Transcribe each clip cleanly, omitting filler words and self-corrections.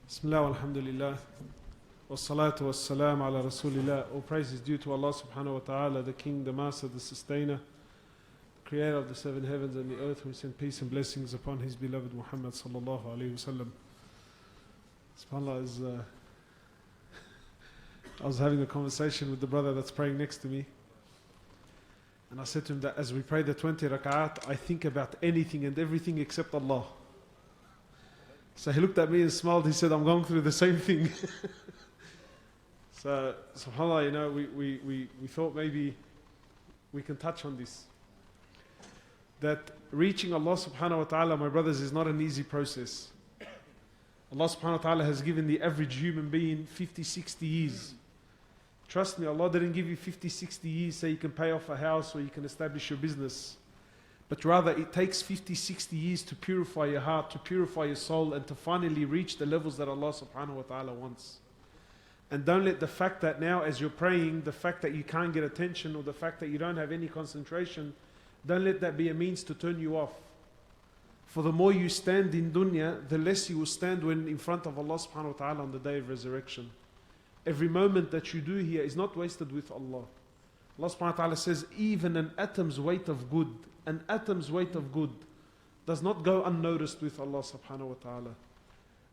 Bismillah, alhamdulillah, wassalatu wassalam ala rasulillah. All praise is due to Allah subhanahu wa ta'ala, the King, the Master, the Sustainer, the Creator of the seven heavens and the earth, who sent peace and blessings upon His beloved Muhammad sallallahu alayhi wasallam. SubhanAllah, I was having a conversation with the brother that's praying next to me, and I said to him that as we pray the 20 rak'at, I think about anything and everything except Allah. So he looked at me and smiled. He said, I'm going through the same thing. So, subhanAllah, we thought maybe we can touch on this. That reaching Allah subhanahu wa ta'ala, my brothers, is not an easy process. Allah subhanahu wa ta'ala has given the average human being 50, 60 years. Trust me, Allah didn't give you 50, 60 years so you can pay off a house or you can establish your business. But rather it takes 50, 60 years to purify your heart, to purify your soul, and to finally reach the levels that Allah subhanahu wa ta'ala wants. And don't let the fact that now as you're praying, the fact that you can't get attention or the fact that you don't have any concentration, don't let that be a means to turn you off. For the more you stand in dunya, the less you will stand when in front of Allah subhanahu wa ta'ala on the day of resurrection. Every moment that you do here is not wasted with Allah. Allah subhanahu wa ta'ala says, even an atom's weight of good, does not go unnoticed with Allah subhanahu wa ta'ala.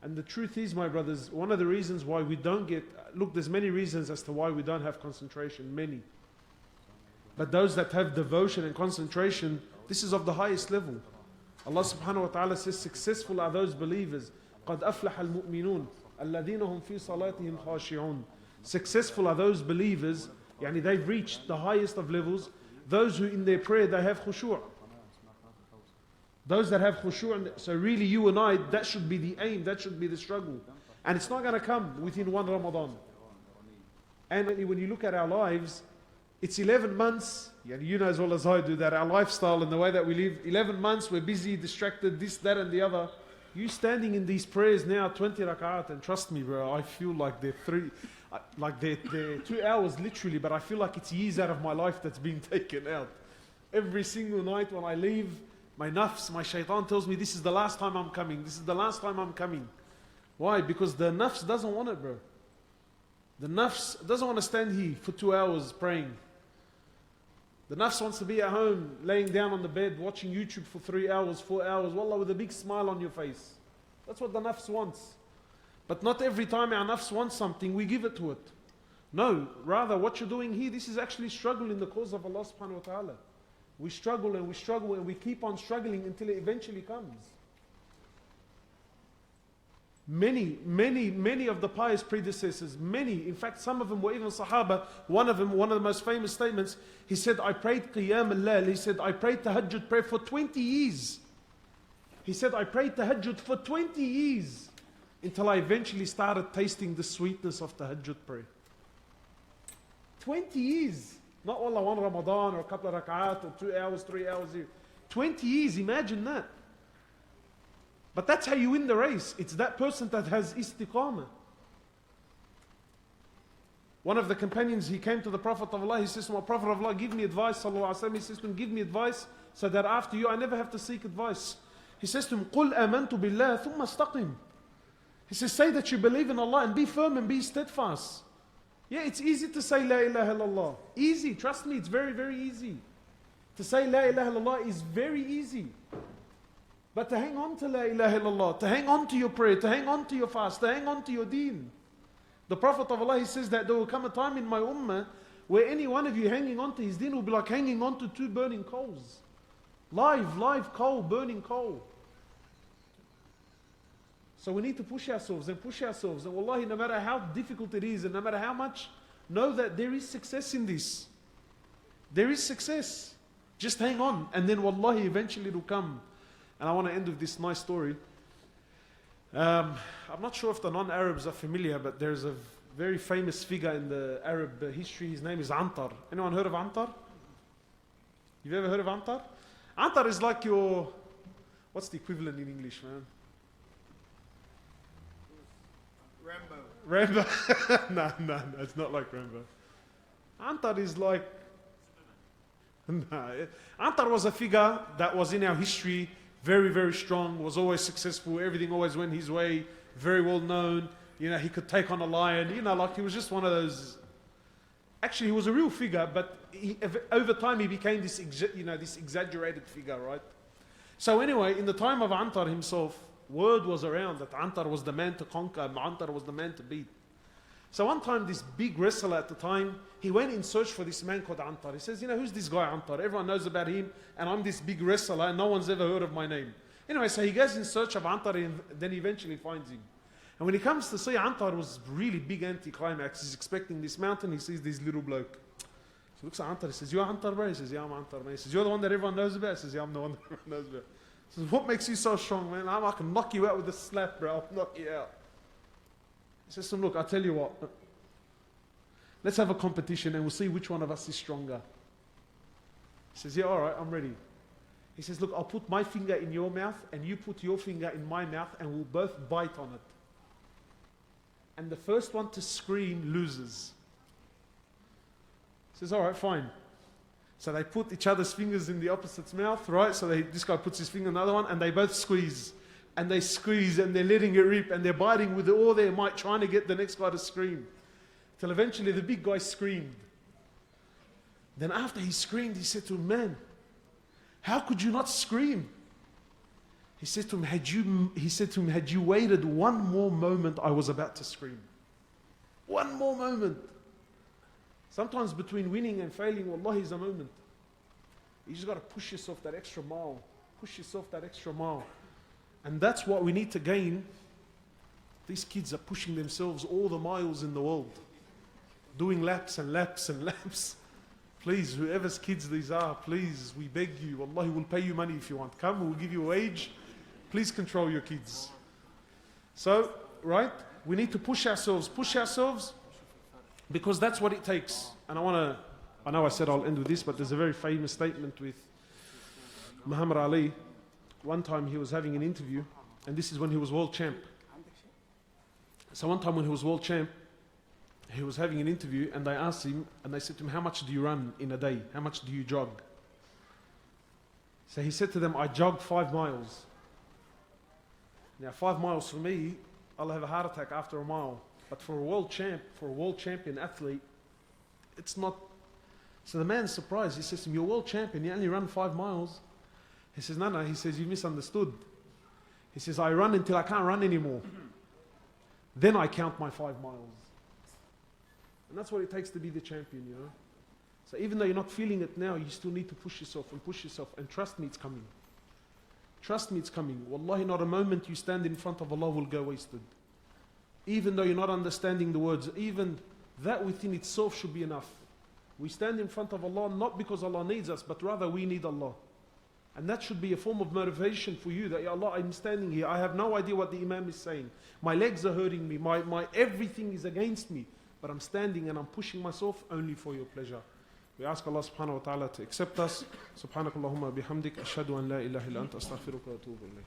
And the truth is, my brothers, one of the reasons why we don't get, look, there's many reasons as to why we don't have concentration, many. But those that have devotion and concentration, this is of the highest level. Allah subhanahu wa ta'ala says, successful are those believers. قَدْ أَفْلَحَ الْمُؤْمِنُونَ الَّذِينَ هُمْ فِي صَلَاتِهِمْ خَاشِعُونَ. Successful are those believers, yani they've reached the highest of levels, those who in their prayer they have khushu'. Those that have khushu', so really you and I, that should be the aim, that should be the struggle. And it's not going to come within one Ramadan. And when you look at our lives, it's 11 months, you know as well as I do that our lifestyle and the way that we live, 11 months we're busy, distracted, this, that and the other. You standing in these prayers now, 20 rak'at, and trust me bro, I feel like they're 2 hours literally, but I feel like it's years out of my life that's being taken out. Every single night when I leave, my nafs, my shaitan tells me this is the last time I'm coming, this is the last time I'm coming. Why? Because the nafs doesn't want it, bro. The nafs doesn't want to stand here for 2 hours praying. The nafs wants to be at home, laying down on the bed, watching YouTube for 3 hours, 4 hours, wallah, with a big smile on your face. That's what the nafs wants. But not every time our nafs wants something, we give it to it. No, rather what you're doing here, this is actually struggle in the cause of Allah subhanahu wa ta'ala. We struggle and we struggle and we keep on struggling until it eventually comes. Many of the pious predecessors, in fact some of them were even Sahaba. One of the most famous statements, he said, I prayed Qiyam al-Layl, he said, I prayed Tahajjud prayer for 20 years. He said, I prayed Tahajjud for 20 years until I eventually started tasting the sweetness of Tahajjud prayer. 20 years. Not wallah one Ramadan or a couple of rak'at or 2 hours, 3 hours here. 20 years, imagine that. But that's how you win the race. It's that person that has istiqamah. One of the companions, he came to the Prophet of Allah, he says to him, Prophet of Allah, give me advice, sallallahu alaihi wasallam. He says to him, give me advice so that after you, I never have to seek advice. He says to him, قُلْ آمَنْتُ بِاللَّهِ ثُمَّ اسْتَقِمْ. He says, say that you believe in Allah and be firm and be steadfast. Yeah, it's easy to say La ilaha illallah. Easy, trust me, it's very, very easy. To say La ilaha illallah is very easy. But to hang on to La ilaha illallah, to hang on to your prayer, to hang on to your fast, to hang on to your deen. The Prophet of Allah, he says that there will come a time in my ummah where any one of you hanging on to his deen will be like hanging on to 2 burning coals. Live coal, burning coal. So we need to push ourselves. And wallahi, no matter how difficult it is and no matter how much, know that there is success in this. There is success. Just hang on and then wallahi eventually it will come. And I want to end with this nice story. I'm not sure if the non-Arabs are familiar, but there's a very famous figure in the Arab history. His name is Antar. Anyone heard of Antar? You've ever heard of Antar? Antar is like your, what's the equivalent in English, man? Rambo. No, it's not like Rambo. Antar is like, Antar was a figure that was in our history, very, very strong, was always successful, everything always went his way, very well known. You know, he could take on a lion. You know, like he was just one of those. Actually, he was a real figure, but over time he became this, this exaggerated figure, right? So anyway, in the time of Antar himself, word was around that Antar was the man to conquer, Antar was the man to beat. So one time, this big wrestler at the time, he went in search for this man called Antar. He says, who's this guy Antar? Everyone knows about him, and I'm this big wrestler, and no one's ever heard of my name. Anyway, so he goes in search of Antar, and then he eventually finds him. And when he comes to see Antar, it was really big anticlimax. He's expecting this mountain, he sees this little bloke. So he looks at Antar, he says, you're Antar, bro? He says, yeah, I'm Antar, man. He says, you're the one that everyone knows about? He says, yeah, I'm the one that everyone knows about. He says, what makes you so strong, man? I can knock you out with a slap, bro. I'll knock you out. He says to him, look, I'll tell you what. Let's have a competition and we'll see which one of us is stronger. He says, yeah, all right, I'm ready. He says, look, I'll put my finger in your mouth and you put your finger in my mouth and we'll both bite on it. And the first one to scream loses. He says, all right, fine. So they put each other's fingers in the opposite's mouth, right? So this guy puts his finger in the other one and they both squeeze. And they squeeze and they're letting it rip and they're biting with all their might, trying to get the next guy to scream. Till eventually the big guy screamed. Then after he screamed, he said to him, man, how could you not scream? He said to him, had you waited one more moment, I was about to scream. One more moment. Sometimes between winning and failing, wallahi, is a moment. You just got to push yourself that extra mile. Push yourself that extra mile. And that's what we need to gain. These kids are pushing themselves all the miles in the world. Doing laps and laps and laps. Please, whoever's kids these are, please, we beg you. Wallahi, we'll pay you money if you want. Come, we'll give you a wage. Please control your kids. So, right, we need to push ourselves, because that's what it takes. And I know I said I'll end with this, but there's a very famous statement with Muhammad Ali. One time he was having an interview, and this is when he was world champ. So one time when he was world champ, he was having an interview and they asked him, and they said to him, how much do you run in a day? How much do you jog? So he said to them, I jog 5 miles. Now 5 miles for me, I'll have a heart attack after a mile. But for a world champion athlete, it's not. So the man's surprised. He says to him, you're a world champion, you only run 5 miles. He says, no, he says, you misunderstood. He says, I run until I can't run anymore. Then I count my 5 miles. And that's what it takes to be the champion, So even though you're not feeling it now, you still need to push yourself. And trust me, it's coming. Trust me, it's coming. Wallahi, not a moment you stand in front of Allah will go wasted. Even though you're not understanding the words, even that within itself should be enough. We stand in front of Allah not because Allah needs us, but rather we need Allah. And that should be a form of motivation for you that, Ya Allah, I'm standing here. I have no idea what the Imam is saying. My legs are hurting me. My everything is against me. But I'm standing and I'm pushing myself only for your pleasure. We ask Allah subhanahu wa ta'ala to accept us. Subhanakallahumma bihamdik. Ashhadu an la ilaha illa anta astaghfiruka wa atubu ilayk.